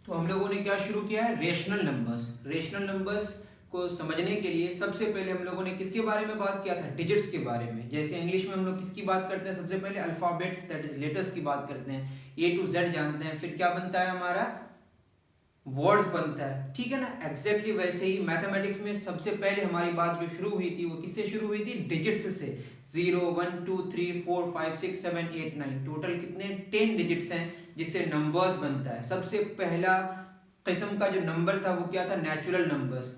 तो हम लोगों ने क्या शुरू किया है, रेशनल नंबर्स। रेशनल नंबर्स को समझने के लिए सबसे पहले हम लोगों ने किसके बारे में बात किया था, डिजिट्स के बारे में। जैसे इंग्लिश में हम लोग किसकी बात करते हैं, सबसे पहले अल्फाबेट्स दैट इज लेटर्स की बात करते हैं, A to Z जानते हैं, फिर क्या बनता है हमारा, वर्ड्स बनता है, ठीक है ना। एग्जैक्टली वैसे ही मैथमेटिक्स में सबसे पहले हमारी बात जो शुरू हुई थी वो किससे शुरू हुई थी, डिजिट्स से। 0 1 2 3 4 5 6 7 8 9 टोटल कितने 10 डिजिट्स हैं जिससे नंबर्स बनता है। सबसे पहला किस्म का जो नंबर था वो क्या था, नेचुरल नंबर्स।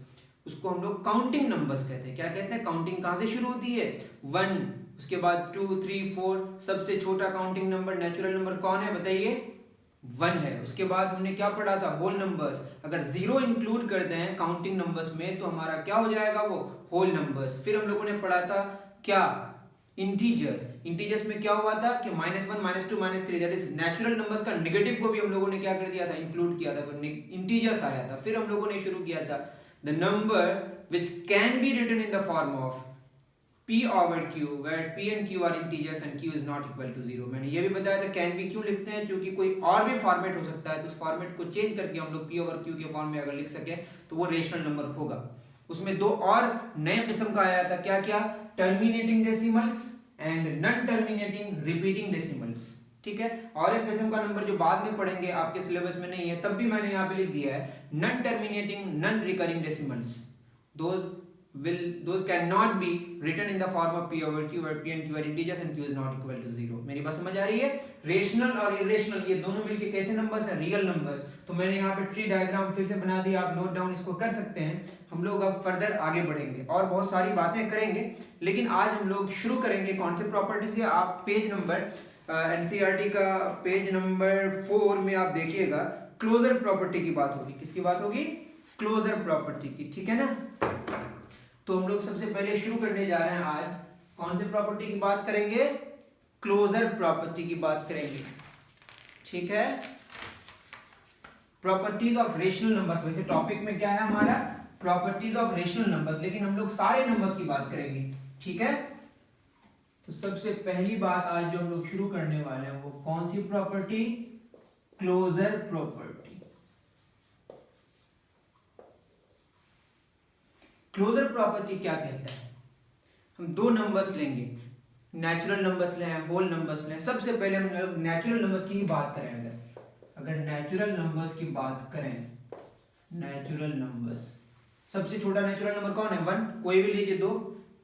उसको हम लोग काउंटिंग नंबर्स कहते हैं। क्या कहते हैं, काउंटिंग कहाँ से शुरू होती है, 1, उसके बाद 2 3 4, सबसे छोटा काउंटिंग नंबर नेचुरल नंबर कौन है बताइए, 1 है। उसके बाद हमने क्या पढ़ा था, होल नंबर्स। अगर 0 इंक्लूड कर दें काउंटिंग नंबर्स में तो हमारा क्या हो जाएगा, वो होल नंबर्स। फिर हम लोगों ने पढ़ा था क्या, इंटीजर्स। इंटीजर्स में क्या हुआ था कि -1 -2 -3 दैट इज नेचुरल नंबर्स का नेगेटिव को भी हम लोगों ने क्या कर दिया था, इंक्लूड किया था, तो इंटीजर्स आया था। फिर हम लोगों ने शुरू किया था the number which can be written in the form of p over q where p and q are integers and q is not equal to 0। मैंने ये भी बताया था कैन बी क्यों लिखते हैं, क्योंकि कोई और भी फॉर्मेट हो सकता है, तो उस फॉर्मेट को चेंज करके हम लोग p over q के फॉर्म में अगर लिख सके तो वो रेशनल नंबर होगा। उसमें दो और नए किस्म का आया था, क्या क्या, terminating decimals and non terminating repeating decimals, ठीक है। और एक किस्म का नंबर जो बाद में पढ़ेंगे, आपके सिलेबस में नहीं है तब भी मैंने यहाँ पे लिख दिया है, non terminating non recurring decimals. those cannot be written in the form of p over q where p and q are integers and q is not equal to 0। मेरी बात समझ आ रही है। रेशनल और इरेशनल ये दोनों मिलके कैसे नंबर्स हैं, रियल नंबर्स। तो मैंने यहाँ पे ट्री डायग्राम फिर से बना दिया, आप नोट डाउन इसको कर सकते हैं। हम लोग अब फर्दर आगे बढ़ेंगे और बहुत सारी बातें करेंगे, लेकिन आज हम लोग शुरू करेंगे कौन से प्रॉपर्टी से। आप पेज नंबर एनसीईआरटी का पेज नंबर 4 में आप देखिएगा, क्लोजर प्रॉपर्टी की बात होगी। किसकी बात होगी, क्लोजर प्रॉपर्टी की, ठीक है ना। तो हम लोग सबसे पहले शुरू करने जा रहे हैं, आज कौन से प्रॉपर्टी की बात करेंगे, क्लोजर प्रॉपर्टी की बात करेंगे, ठीक है। प्रॉपर्टीज ऑफ रेशनल नंबर्स, वैसे टॉपिक में क्या है हमारा, प्रॉपर्टीज ऑफ रेशनल नंबर्स, लेकिन हम लोग सारे नंबर्स की बात करेंगे, ठीक है। तो सबसे पहली बात आज जो हम लोग शुरू करने वाले हैं वो कौन सी property, closure property. Closure property क्या कहता है, हम दो नंबर्स लेंगे, नेचुरल नंबर्स लें, होल नंबर्स लें। सबसे पहले हम लोग नेचुरल नंबर्स की ही बात करें। अगर नेचुरल नंबर्स की बात करें, नेचुरल नंबर्स, सबसे छोटा नेचुरल नंबर कौन है, 1। कोई भी लीजिए दो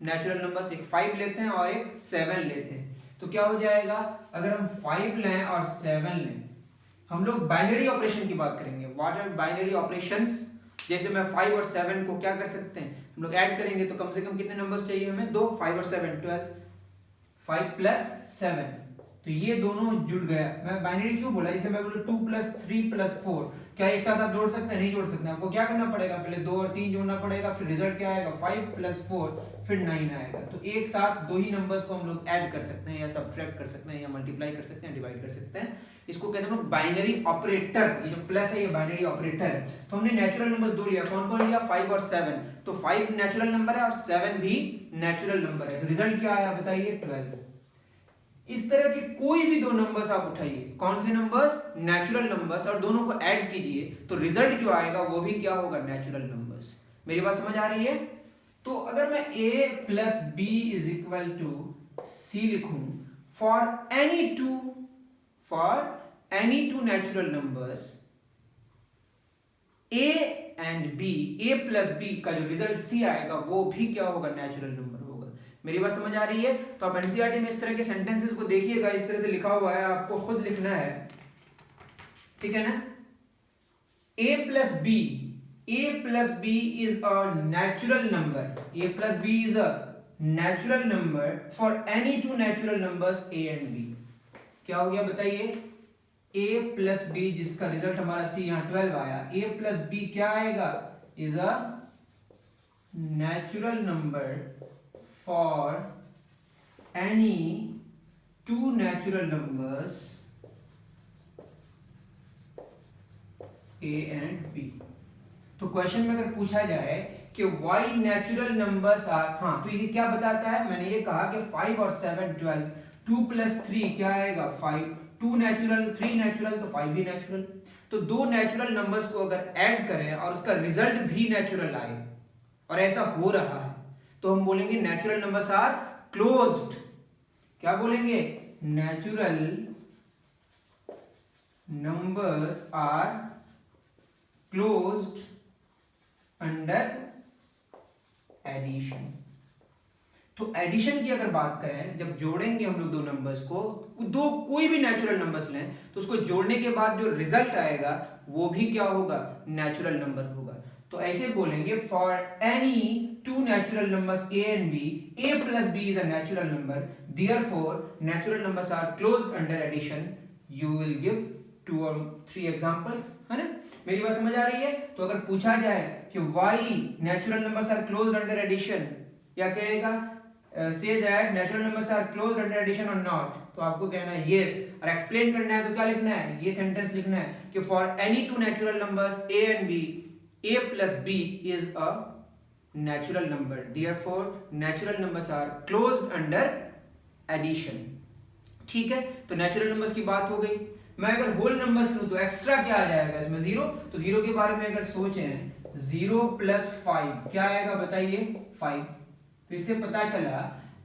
नेचुरल नंबर्स, एक 5 लेते हैं और एक 7 लेते हैं, तो क्या हो जाएगा, अगर हम 5 लें और 7 लें, हम लोग बाइनरी ऑपरेशन की बात करेंगे। व्हाट आर बाइनरी ऑपरेशंस, जैसे मैं 5 और 7 को क्या कर सकते हैं, हम लोग ऐड करेंगे तो कम से कम कितने नंबर्स चाहिए हमें, 2, 5 और 7 12, 5 प्लस 7, तो ये दोनों जुड़ गया। मैं बाइनरी क्यों बोला, जैसे मैं बोलूं 2 प्लस 3 प्लस 4, क्या एक साथ आप जोड़ सकते हैं, नहीं जोड़ सकते। आपको क्या करना पड़ेगा, पहले 2 और 3 जोड़ना पड़ेगा, फिर रिजल्ट क्या आएगा, 5 प्लस 4 फिर 9 आएगा। तो एक साथ दो ही नंबर्स को हम लोग ऐड कर सकते हैं या सब्ट्रैक्ट कर सकते हैं या मल्टीप्लाई कर सकते हैं, डिवाइड कर सकते हैं। इसको कहते हैं बाइनरी ऑपरेटर। ये जो प्लस है ये बाइनरी ऑपरेटर है। तो हमने नेचुरल नंबर्स दो लिया, कौन कौन लिया, 5 और 7। तो 5 नेचुरल नंबर है और 7 भी नेचुरल नंबर है, तो रिजल्ट क्या आया बताइए, 12। इस तरह के कोई भी दो नंबर्स आप उठाइए, कौन से नंबर्स, नेचुरल नंबर्स, और दोनों को ऐड कीजिए तो रिजल्ट जो आएगा वो भी क्या होगा, नेचुरल नंबर्स। मेरी बात समझ आ रही है। तो अगर मैं a plus b is equal to c लिखूं for any two natural numbers a and b, a plus b का जो रिजल्ट c आएगा वो भी क्या होगा, नेचुरल नंबर होगा। मेरी बात समझ आ रही है। तो आप एनसीईआरटी में इस तरह के सेंटेंसेस को देखिएगा, इस तरह से लिखा हुआ है, आपको खुद लिखना है, ठीक है ना। a plus b is a natural number, a plus b is a natural number for any two natural numbers a and b। क्या हो गया बताइए, a प्लस b जिसका रिजल्ट हमारा c यहाँ 12 आया, a प्लस b क्या आएगा, is a natural number for any two natural numbers a and b। तो क्वेश्चन में अगर पूछा जाए कि why natural numbers are, हाँ तो ये क्या बताता है, मैंने ये कहा कि 5 और 7 12, 2 प्लस 3 क्या आएगा 5, 2 नेचुरल, 3 नेचुरल, तो 5 भी नेचुरल। तो दो नेचुरल नंबर्स को अगर ऐड करें और उसका रिजल्ट भी नेचुरल आए और ऐसा हो रहा है तो हम बोलेंगे नेचुरल नंबर्स आर क्लोज्ड। क्या बोलेंगे? Natural numbers are closed under addition. तो एडिशन की अगर बात करें, जब जोड़ेंगे हम लोग दो नंबर्स को, दो कोई भी नेचुरल नंबर्स लें तो उसको जोड़ने के बाद जो रिजल्ट आएगा वो भी क्या होगा? नेचुरल नंबर होगा। तो ऐसे बोलेंगे for any two natural numbers a and b, a plus b is a natural number, therefore natural numbers are closed under addition. You will give 2 or 3 examples, है ना? मेरी बात समझ आ रही है? तो अगर पूछा जाए कि why natural numbers are closed under addition, या कहेगा say that natural numbers are closed under addition or not, तो आपको कहना है yes, और एक्सप्लेन करना है तो क्या लिखना है? ये सेंटेंस लिखना है कि for any two natural numbers a and b, a plus b is a natural number, therefore natural numbers are closed under addition। ठीक है, तो नेचुरल नंबर्स की बात हो गई। मैं अगर होल नंबर्स लूं तो एक्स्ट्रा क्या आ जाएगा इसमें? जीरो। तो जीरो के बारे में अगर सोचें, 0 + 5 क्या आएगा बताइए? 5। तो इससे पता चला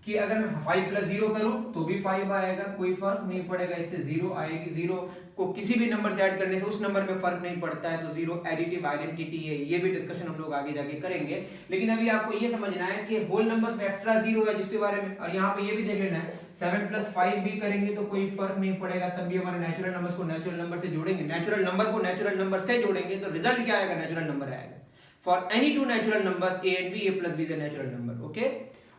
कि अगर मैं 5 + 0 करूं तो भी 5 आएगा, कोई फर्क नहीं पड़ेगा, इससे 0 आएगी। 0 को किसी भी नंबर से ऐड करने से उस नंबर में फर्क नहीं पड़ता है, तो 0 एडिटिव आइडेंटिटी है। ये भी डिस्कशन हम लोग आगे जाके करेंगे, लेकिन अभी आपको ये समझना है कि होल नंबर्स में एक्स्ट्रा 0 है जिसके बारे में, और यहाँ पे ये भी देख लेना है 7 + 5 भी करेंगे तो कोई फर्क नहीं पड़ेगा, तब भी हमारे नेचुरल नंबर्स को नेचुरल नंबर से जोड़ेंगे। नेचुरल नंबर को नेचुरल नंबर से जोड़ेंगे तो रिजल्ट क्या आएगा? नेचुरल नंबर आएगा। For any two natural numbers a and b, a plus b is a natural number, okay.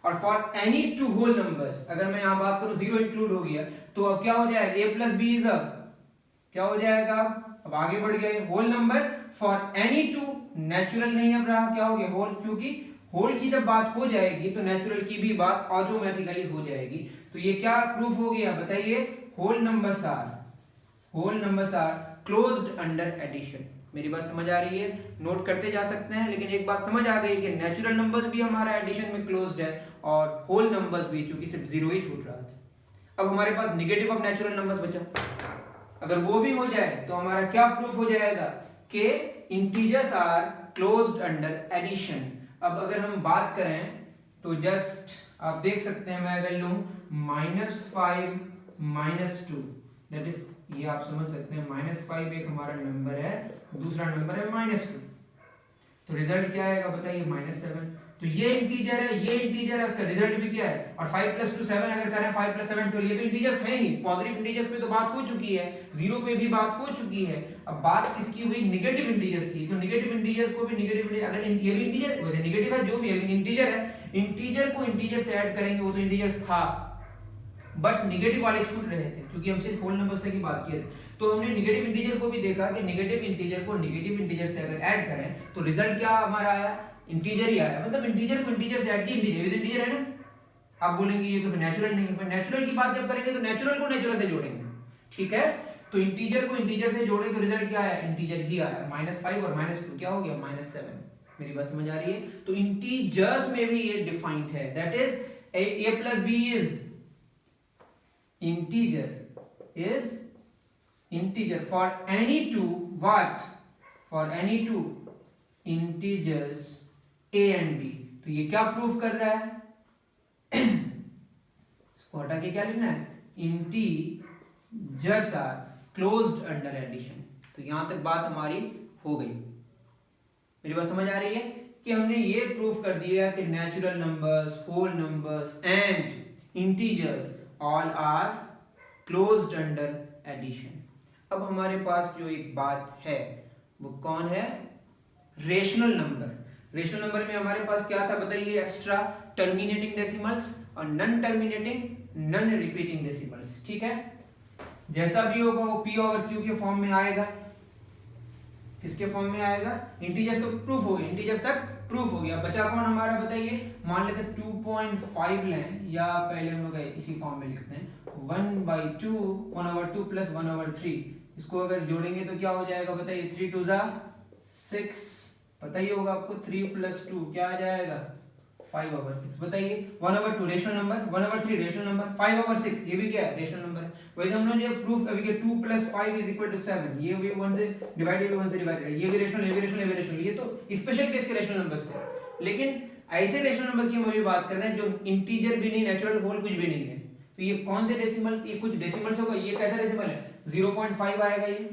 और for any two whole numbers, अगर मैं यहां बात करूं 0 इंक्लूड हो गया तो अब क्या हो जाएगा? a plus b is a, क्या हो जाएगा? अब आगे बढ़ गए whole number. For any two natural नहीं अब रहा, क्या हो गया? होल, क्योंकि होल की जब बात हो जाएगी तो नेचुरल की भी बात ऑटोमेटिकली हो जाएगी। तो ये क्या प्रूफ हो गया बताइए? Whole numbers are closed under addition. मेरी बात समझ आ रही है? नोट करते जा सकते हैं, लेकिन एक बात समझ आ गई कि नेचुरल नंबर्स भी हमारा एडिशन में क्लोज्ड है और होल नंबर्स भी, क्योंकि सिर्फ 0 ही छूट रहा था। अब हमारे पास नेगेटिव ऑफ नेचुरल नंबर्स बचा, अगर वो भी हो जाए तो हमारा क्या प्रूफ हो जाएगा? कि integers are closed under addition. अब अगर हम बात करें तो जस्ट आप देख सकते हैं, मैं अगर लूं -5 - 2, दैट इज, ये आप समझ सकते हैं -5 एक हमारा नंबर है, दूसरा नंबर है -2, तो रिजल्ट क्या आएगा बताइए? -7। तो ये इंटीजर है, ये इंटीजर है, उसका रिजल्ट भी क्या है? और 5 + 2 7 अगर करें, 5 + 7 12, ये तो इंटीजर्स है ही। पॉजिटिव इंटीजर्स पे तो बात हो चुकी है, 0 पे भी बात हो चुकी है। अब बात किसकी हुई? नेगेटिव इंटीजर्स की। तो नेगेटिव इंटीजर्स को भी नेगेटिव, अगर ये भी इंटीजर वैसे नेगेटिव है, जो भी है इंटीजर है, इंटीजर को इंटीजर से ऐड करेंगे, वो तो इंटीजर्स था, बट नेगेटिव वाले छूट रहे थे क्योंकि हम सिर्फ होल नंबर्स तक की बात किए थे। तो हमने नेगेटिव इंटीजर को भी देखा कि नेगेटिव इंटीजर को नेगेटिव इंटीजर से अगर ऐड करें तो रिजल्ट क्या हमारा आया? इंटीजर ही आया। मतलब इंटीजर को इंटीजर से ऐड किया, इंटीजर भी तो इंटीजर है ना। आप बोलेंगे ये तो नेचुरल नहीं है, पर नेचुरल की बात जब करेंगे तो नेचुरल को नेचुरल से जोड़ेंगे, ठीक है। तो इंटीजर को इंटीजर से जोड़े तो रिजल्ट क्या आया? इंटीजर ही आया। -5 और -2 क्या हो गया? -7। मेरी बात समझ आ रही है? तो इंटीजर्स में भी ये डिफाइंड है, that is a plus b is integer for any two what? For any two integers a and b। तो ये क्या प्रूफ कर रहा है? इसको हटा के क्या लिखना है? Integers are closed under addition. तो यहां तक बात हमारी हो गई। मेरी बात समझ आ रही है कि हमने ये प्रूफ कर दिया कि natural numbers, whole numbers and integers all are closed under addition. अब हमारे पास जो एक बात है वो कौन है? Rational number. रेशनल नंबर में हमारे पास क्या था बताइए? एक्स्ट्रा टर्मिनेटिंग डेसिमल्स और non terminating, non repeating decimals, ठीक है। जैसा भी होगा वो p ओवर q के फॉर्म में आएगा। किसके फॉर्म में आएगा? इंटीजर्स तो प्रूफ हो गए, इंटीजर्स तक प्रूफ हो गया। बचा कौन हमारा बताइए? मान लेते 2.5 लें, या पहले हम लोग इसी फॉर्म में लिखते हैं 1/2, 1/2 + 1/3। इसको अगर जोड़ेंगे तो क्या हो जाएगा बताइए? 3 2 6, पता ही होगा आपको। 3 + 2 क्या आ जाएगा? 5/6 बताइए। 1/2 रेशनल नंबर, 1/3 रेशनल नंबर, 5/6 ये भी क्या है रेशनल नंबर है। वैसे हम लोग ये प्रूफ अभी के 2 + 5 = 7, ये भी 1 से डिवाइडेड, 1 से डिवाइडेड है, ये भी रेशनल, ये भी रेशनल, ये भी रेशनल, ये तो स्पेशल केस के रेशनल नंबर्स थे। लेकिन ऐसे रेशनल नंबर्स की हम अभी बात कर रहे हैं जो इंटीजर भी नहीं, नेचुरल होल कुछ भी नहीं है। तो ये कौन से डेसिमल, ये कुछ डेसिमल्स होगा, ये कैसा डेसिमल है 0.5 आएगा ये,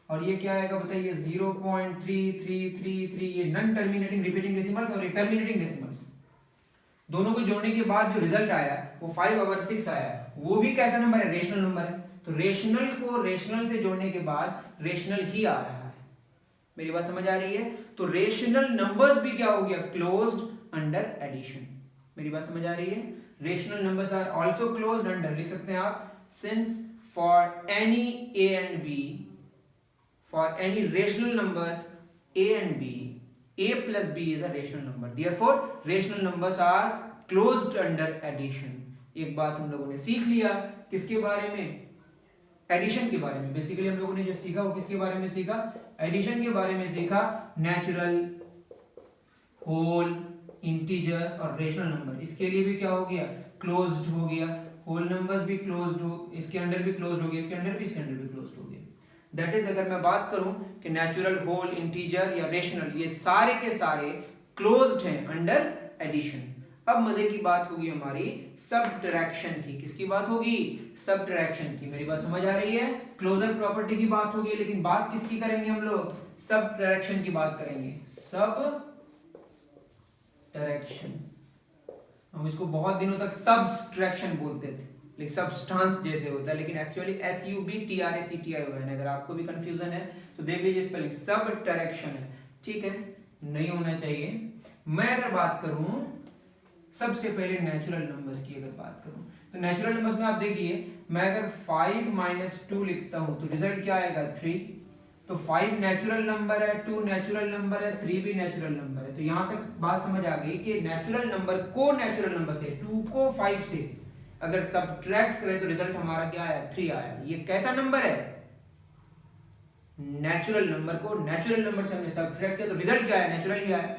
और ये क्या आएगा बताइए 0.3333, ये नॉन टर्मिनेटिंग रिपीटिंग डेसिमल्स और ये टर्मिनेटिंग डेसिमल्स, दोनों को जोड़ने के बाद जो रिजल्ट आया वो 5/6 आया, वो भी कैसा नंबर है रेशनल नंबर है। तो रेशनल को रेशनल से जोड़ने के बाद रेशनल ही आ रहा है। मेरी बात समझ आ रही है? तो रेशनल नंबर्स भी क्या हो गया क्लोज्ड अंडर एडिशन। मेरी बात समझ आ रही है? Rational numbers are also closed under, लिख सकते हैं आप, since for any a and b, for any rational numbers a and b, a plus b is a rational number, therefore rational numbers are closed under addition। एक बात हम लोगों ने सीख लिया किसके बारे में, एडिशन के बारे में। बेसिकली हम लोगों ने जो सीखा वो किसके बारे में सीखा, एडिशन के बारे में सीखा। नेचुरल, होल, इंटीजर्स और रेशनल नंबर, इसके लिए भी क्या हो गया क्लोज्ड हो गया। होल नंबर्स भी क्लोज्ड हो, इसके अंडर भी क्लोज्ड हो गया, इसके अंडर भी, इसके अंडर भी क्लोज्ड हो गया। दैट इज, अगर मैं बात करूं कि नेचुरल, होल, इंटीजर या रेशनल, ये सारे के सारे क्लोज्ड हैं अंडर एडिशन। अब मजे की बात होगी हमारी सबट्रैक्शन की। किसकी बात होगी? सबट्रैक्शन की। मेरी बात समझ आ रही है? क्लोजर प्रॉपर्टी की बात होगी, लेकिन बात किसकी करेंगे हम लोग? सबट्रैक्शन की बात करेंगे। सबट्रैक्शन, हम इसको बहुत दिनों तक सबट्रैक्शन बोलते थे, लेकिन सबस्टांस जैसे होता है, लेकिन एक्चुअली SUBTRACTI हुआ है। अगर आपको भी कंफ्यूजन है तो देख लीजिए स्पेलिंग, सबट्रैक्शन है, ठीक है, नहीं होना चाहिए। मैं अगर बात करूं सबसे पहले नेचुरल नंबर्स की अगर बात करूं तो नेचुरल नंबर्स में आप देखिए, मैं अगर 5 - 2 लिखता हूं तो रिजल्ट क्या आएगा 3। तो 5 नेचुरल नंबर है, 2 नेचुरल नंबर है, 3 भी नेचुरल नंबर है। तो यहां तक बात समझ आ गई कि नेचुरल नंबर को नेचुरल नंबर से, 2 को 5 से अगर सब्ट्रैक्ट करें तो रिजल्ट हमारा क्या आया 3 आया। ये कैसा नंबर है? नेचुरल नंबर को नेचुरल नंबर से हमने सब्ट्रैक्ट किया तो रिजल्ट क्या आया? नेचुरल ही आया।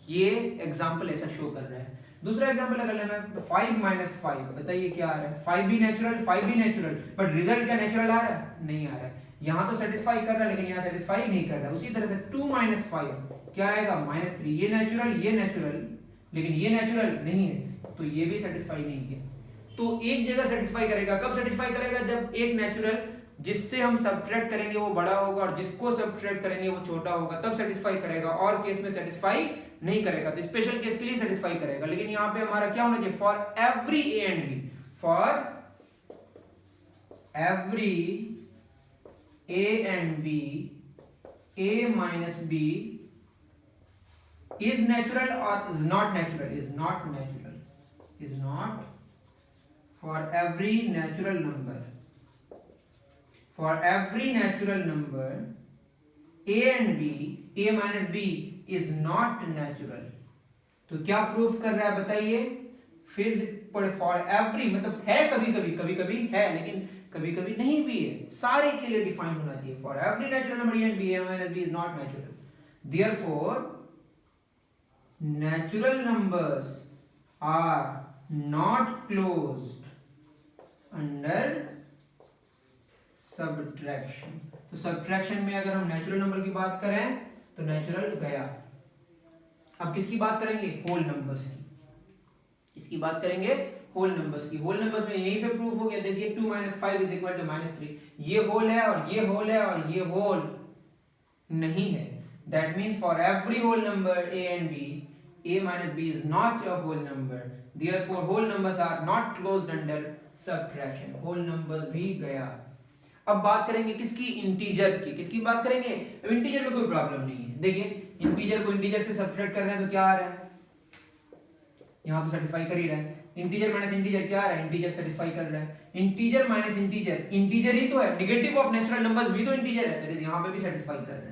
ये एग्जांपल ऐसा शो कर रहा है। दूसरा एग्जांपल अगर लेना है तो 5 - 5, बताइए क्या आ रहा है? 5 भी नेचुरल, 5 भी नेचुरल, बट रिजल्ट क्या नेचुरल आ रहा है? नहीं आ रहा है। यहां तो सेटिस्फाई कर रहा है, लेकिन यहां सेटिस्फाई नहीं कर रहा है। उसी तरह से 2 - 5 क्या आएगा? -3। ये नेचुरल, ये नेचुरल, लेकिन ये नेचुरल नहीं है, तो ये भी सेटिस्फाई नहीं किया। तो एक जगह सेटिस्फाई करेगा, कब सेटिस्फाई करेगा? जब एक नेचुरल जिससे हम सब्ट्रैक्ट करेंगे वो बड़ा होगा और जिसको सब्ट्रैक्ट करेंगे वो छोटा होगा, तब सेटिस्फाई करेगा। और केस में सेटिस्फाई नहीं करेगा, तो स्पेशल केस के लिए सेटिस्फाई करेगा। लेकिन यहां पे हमारा क्या होना चाहिए? For every A and B, for every A and B, a minus b is natural or is not natural? Is not natural, is not। for every natural number, for every natural number a and b, a minus b is not natural। तो क्या proof कर रहा है बताइए? फिर for every मतलब है, कभी कभी, कभी कभी है, लेकिन कभी कभी नहीं भी है, सारे के लिए डिफाइन होना चाहिए। For every natural number A and B, a minus b is not natural, therefore natural numbers are not closed under subtraction। तो सब्ट्रैक्शन में अगर हम नेचुरल नंबर की बात करें तो नेचुरल गया। अब किसकी बात करेंगे? होल नंबर्स की। किसकी बात करेंगे? होल नंबर्स की। होल नंबर्स में यहीं पे प्रूफ हो गया, देखिए 2 - 5 = -3। ये होल है और ये होल है और ये होल नहीं है। That means for every whole number a and b, a minus b is not a whole number, therefore whole numbers are not closed under subtraction। Whole number भी गया। अब बात करेंगे किसकी? इंटीजर्स की। किसकी बात करेंगे? अब इंटीजर में कोई प्रॉब्लम नहीं है। देखिए इंटीजर को इंटीजर से सब्ट्रैक्ट कर रहे हैं तो क्या आ रहा है? यहां तो सेटिस्फाई कर ही रहा है। इंटीजर माइनस इंटीजर क्या आ रहा है? इंटीजर सेटिस्फाई कर रहा है। इंटीजर माइनस इंटीजर, इंटीजर ही तो है। नेगेटिव ऑफ नेचुरल नंबर्स भी तो इंटीजर है, दैट इज यहां पे भी सेटिस्फाई कर रहा है।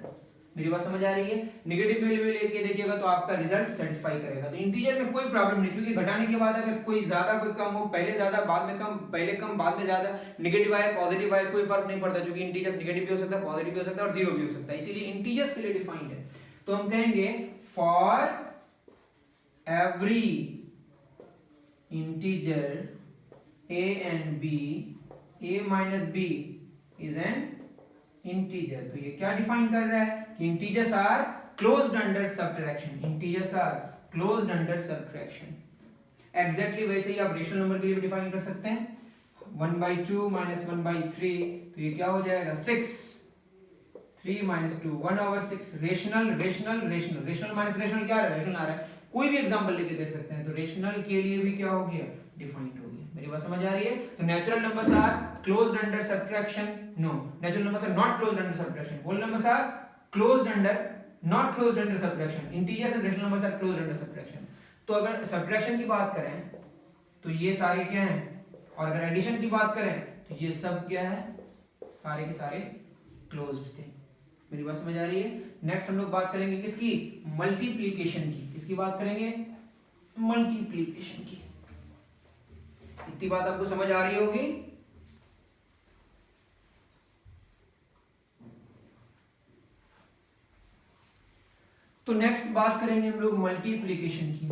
मेरी बात समझ आ रही है? नेगेटिव वैल्यू में लेके देखिएगा तो आपका रिजल्ट सेटिस्फाई करेगा। तो इंटीजर में कोई प्रॉब्लम नहीं, क्योंकि घटाने के बाद अगर कोई ज्यादा कोई कम हो, पहले ज्यादा बाद में कम, पहले कम बाद में ज्यादा, नेगेटिव आए पॉजिटिव आए, कोई फर्क नहीं पड़ता, क्योंकि इंटीजर्स नेगेटिव भी हो सकता है, पॉजिटिव भी हो सकता है और जीरो भी हो सकता है। इसीलिए इंटीजर्स के लिए डिफाइंड है। तो हम कहेंगे for every integer a and b, a minus b is an integer। तो ये क्या डिफाइन कर रहा है कि integers are closed under subtraction, integers are closed under subtraction. Exactly वैसे ही आप रेशनल नंबर के लिए भी डिफाइन कर सकते हैं। 1/2 माइनस 1/3, तो ये क्या हो जाएगा 6, 3 minus 2 1/6। Rational rational rational, rational minus rational क्या आ रहा है, रेशनल आ रहा है। कोई भी एग्जांपल लेके देख सकते हैं। तो रेशनल के लिए भी क्या हो गया, डिफाइंड हो गया। मेरी बात समझ आ रही है। तो natural numbers are closed under subtraction, no, natural numbers are not closed under subtraction. Whole numbers are closed under, not closed under subtraction. Integers and rational numbers are closed under subtraction. तो अगर subtraction की बात करें तो ये सारे क्या हैं, और अगर एडिशन की बात करें तो ये सब क्या है, सारे के सारे क्लोज्ड थे। मेरी बात समझ आ रही है। नेक्स्ट हम लोग बात करेंगे किसकी, मल्टीप्लिकेशन की। किसकी बात करेंगे, मल्टीप्लिकेशन की। इतनी बात आपको समझ आ रही होगी। तो नेक्स्ट बात करेंगे हम लोग मल्टीप्लिकेशन की।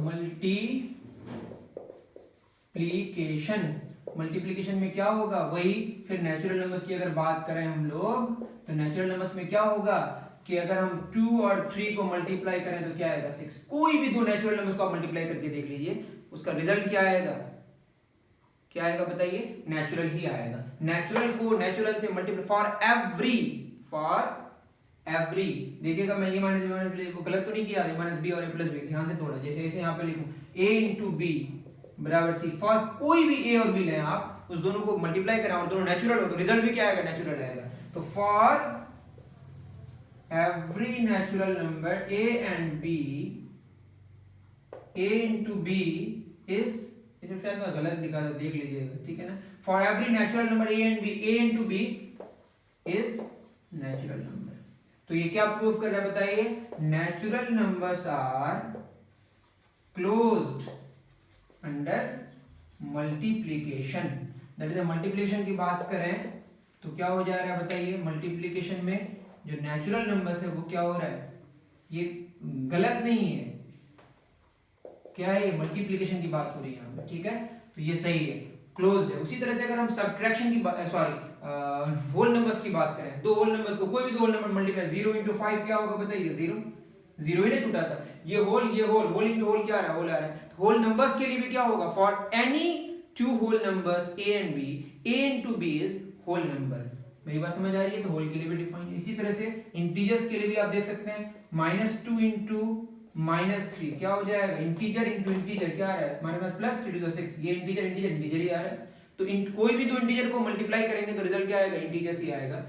मल्टीप्लिकेशन में क्या होगा, वही फिर नेचुरल नंबर्स की अगर बात करें हम लोग, तो नेचुरल नंबर्स में क्या होगा कि अगर हम 2 और 3 को मल्टीप्लाई करें तो क्या आएगा 6। कोई भी दो नेचुरल नंबर्स को आप मल्टीप्लाई करके देख लीजिए, उसका रिजल्ट क्या आएगा, क्या आएगा बताइए, नेचुरल ही आएगा। नेचुरल को नेचुरल से मल्टीप्लाई फॉर एवरी देखिएगा, मैं ये माइनस बी को गलत तो नहीं किया, माइनस बी और ए प्लस बी, ध्यान से थोड़ा, जैसे ऐसे यहाँ पे लिखूं a इंटू बी बराबर सी। फॉर कोई भी ए और बी लें आप, उस दोनों को मल्टीप्लाई करें और दोनों नेचुरल हो तो रिजल्ट भी क्या आएगा, नेचुरल आएगा। तो for every natural number a and b, a into B is, इसमें शायद मैं गलत लिखा था, देख लीजिएगा, ठीक है ना। For every natural number a and b, a into B is natural number. तो ये क्या प्रूफ कर रहा है बताइए, natural numbers are closed under multiplication. That is multiplication की बात करें तो क्या हो जा रहा है बताइए, मल्टीप्लिकेशन में जो नेचुरल नंबर्स है वो क्या हो रहा है, ये गलत नहीं है, क्या है, ये मल्टीप्लिकेशन की बात हो रही है यहाँ पे, ठीक है। तो ये सही है, क्लोज्ड है। उसी तरह से अगर हम सब्ट्रैक्शन की बात, सॉरी होल नंबर्स की बात करें, दो होल नंबर्स को, कोई भी दो होल नंबर मल्टीप्लाई, 0 इंटू 5 क्या होगा बताइए, 0 ही नहीं छूटा था। ये होल इंटू होल क्या आ रहा है, होल आ रहा है। होल नंबर्स के लिए भी क्या होगा, for any two whole numbers a and b, a into b is whole number. मेरी बात समझ आ रही है। तो होल के लिए भी डिफाइन। इसी तरह से इंटीजर्स के लिए भी आप देख सकते हैं, -2 इंटू -3 क्या हो जाएगा, इंटीजर इंटू इंटीजर क्या आ रहा है, -+3 टू द 6, ये इंटीजर इंटीजर इंटीजर ही आ रहा है। तो कोई भी दो इंटीजर को मल्टीप्लाई करेंगे तो रिजल्ट क्या आएगा, इंटीजर्स ही आएगा।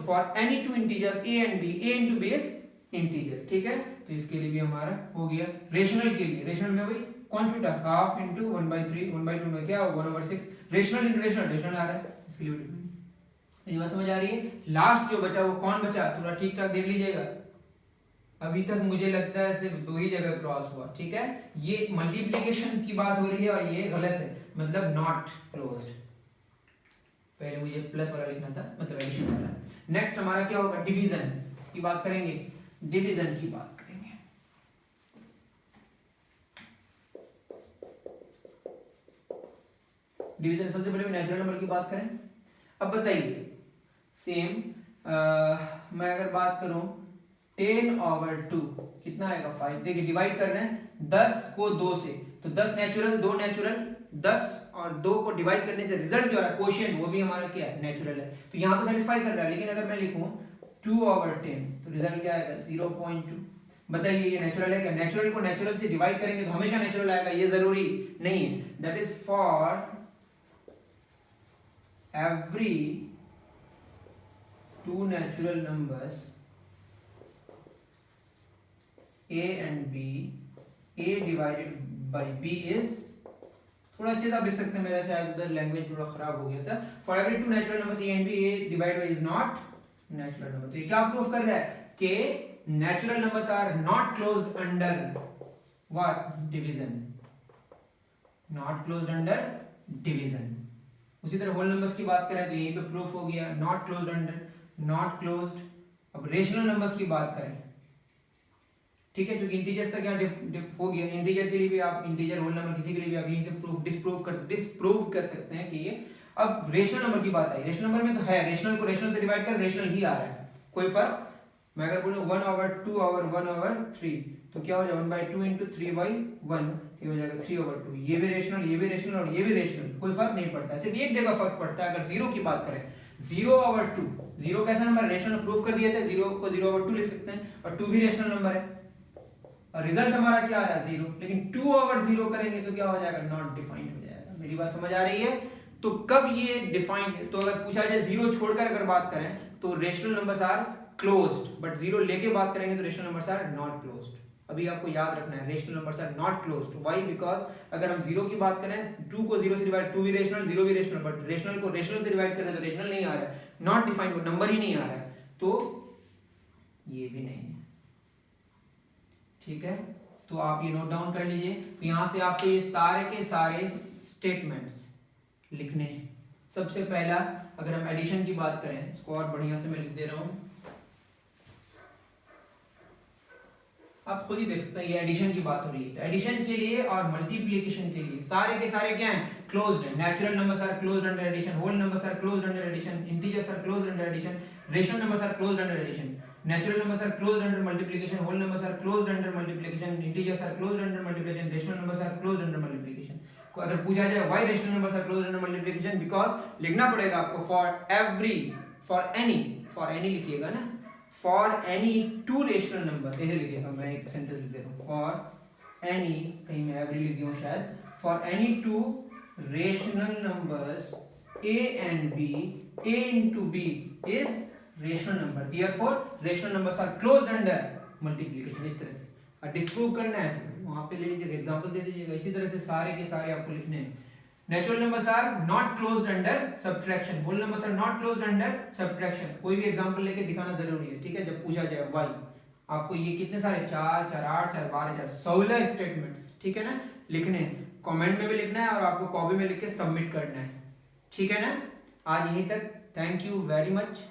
For any two integers a and b, a into b is integer, ठीक है। तो इसके लिए भी हमारा हो गया। रेशनल के लिए, रेशनल में भाई कौन छूटा, हाफ इंटू 1/3, 1/2 में क्या होगा 1/6। रेशनल इंटू रेशनल आ रहा है, इसके लिए भी ये बात समझ आ रही है। लास्ट जो बचा वो कौन बचा, थोड़ा ठीक ठाक देख लीजिएगा। अभी तक मुझे लगता है सिर्फ दो ही जगह क्रॉस हुआ, ठीक है। ये मल्टीप्लिकेशन की बात हो रही है और ये गलत है, मतलब नॉट क्लोज्ड। पहले मुझे प्लस वाला लिखना था, मतलब एडिशन वाला। नेक्स्ट हमारा क्या होगा, डिवीजन। इसकी बात करेंगे, डिवीजन की बात करेंगे। डिवीजन सबसे पहले नेचुरल नंबर की बात करें। अब बताइए सेम, मैं अगर बात करूं 10/2 कितना आएगा 5। देखिए डिवाइड कर रहे हैं 10 को 2 से, तो 10 नेचुरल 2 नेचुरल, 10 और 2 को डिवाइड करने से रिजल्ट जो आ रहा है कोशिएंट, वो भी हमारा क्या है, नेचुरल है। तो यहां तो सेटिस्फाई कर रहा है। लेकिन अगर मैं लिखूं 2/10 तो रिजल्ट क्या आएगा 0.2। बताइए ये नेचुरल है क्या, नेचुरल को नेचुरल से डिवाइड करेंगे तो हमेशा नेचुरल आएगा, ये जरूरी नहीं है। That is for every two natural numbers a and b, a divided by b is, थोड़ा अच्छे से आप लिख सकते हैं, मेरा शायद उधर लैंग्वेज थोड़ा खराब हो गया था। For every two natural numbers a and b, a divided by is not natural number. तो ये क्या प्रूफ कर रहा है कि natural numbers are not closed under what, division, not closed under division. उसी तरह होल नंबर्स की बात करें तो यहीं पे प्रूफ हो गया, not closed under, not closed. अब रेशनल नंबर्स की बात करें, ठीक है, क्योंकि इंटीजर्स तक यहाँ हो गया, इंटीजर के लिए भी आप, इंटीजर होल नंबर किसी के लिए भी आप यहीं से डिस्प्रूव कर सकते हैं कि ये। अब रेशनल नंबर की बात आई, रेशनल नंबर में तो है, रेशनल को रेशनल से डिवाइड कर रेशनल ही आ रहा है, कोई फर्क। मैं अगर बोलूं 1/2/1/3 तो क्या हो जाएगा 1/2 इंटू 3/1, ये हो जाएगा 3/2। ये भी रेशनल, ये भी रेशनल और ये भी रेशनल, कोई फर्क नहीं पड़ता। सिर्फ एक जगह फर्क पड़ता है, अगर जीरो की बात करें, 0/2, जीरो कैसा नंबर, रेशनल, प्रूफ कर दिया था, जीरो को 0/2 लिख सकते हैं, और 2 भी रेशनल नंबर है, और रिजल्ट हमारा क्या आ रहा है 0। लेकिन 2/0 करेंगे तो क्या हो जाएगा, नॉट डिफाइंड हो जाएगा। मेरी बात समझ आ रही है? तो कब ये डिफाइंड, तो अगर पूछा जाए जीरो छोड़कर अगर बात करें तो rational numbers are closed, but zero लेके बात करेंगे तो rational numbers are not closed. अभी आपको याद रखना है, rational numbers are not closed. Why? Because अगर हम जीरो की बात करें, 2 को 0 से डिवाइड, 2 भी रेशनल, 0 भी रेशनल, बट रेशनल को रेशनल से डिवाइड करें तो रेशनल नहीं आ रहा है, नॉट डिफाइंड, वो नंबर ही नहीं आ रहा है, तो ये भी नहीं है। ठीक है, तो आप ये नोट डाउन कर लीजिए। तो यहां से आपको ये सारे के सारे स्टेटमेंट्स लिखने हैं। सबसे पहला, अगर हम एडिशन की बात करें, इसको और बढ़िया से मैं लिख दे रहा हूं, आप खुद ही देख सकते हैं, ये एडिशन की बात हो रही है। तो एडिशन के लिए और मल्टीप्लिकेशन के लिए सारे के सारे क्या हैं, क्लोज्ड है। Natural numbers are closed under addition, whole numbers are closed under addition, integers are closed under addition, rational numbers are closed under addition, natural numbers are closed under multiplication, whole numbers are closed under multiplication, integers are closed under multiplication, rational numbers are closed under multiplication। को अगर पूछा जाए why rational numbers are closed under multiplication, because लिखना पड़ेगा आपको for every, for any लिखिएगा ना, for any two rational numbers, ऐसे लिखिएगा, मैं एक सेंटेंस लिख देता हूँ, for any, कहीं मैं every लिख दिया हूँ शायद, for any two rational numbers a and b, a into b is rational number, therefore rational numbers are closed under multiplication. इस तरह से और डिस्प्रूव करना है तो वहां पे ले लीजिएगा, एग्जांपल दे दीजिएगा। इसी तरह से सारे के सारे आपको लिखने हैं। Natural numbers are not closed under subtraction, whole numbers are not closed under subtraction. कोई भी एग्जांपल लेके दिखाना जरूरी है, ठीक है। जब पूछा जाए वाई, आपको ये कितने सारे 4 4 8 4 12 16 स्टेटमेंट्स, ठीक है ना, लिखने हैं। कमेंट में भी लिखना है और आपको कॉपी में लिख के सबमिट करना है, ठीक है ना। आज यहीं तक, थैंक यू वेरी मच।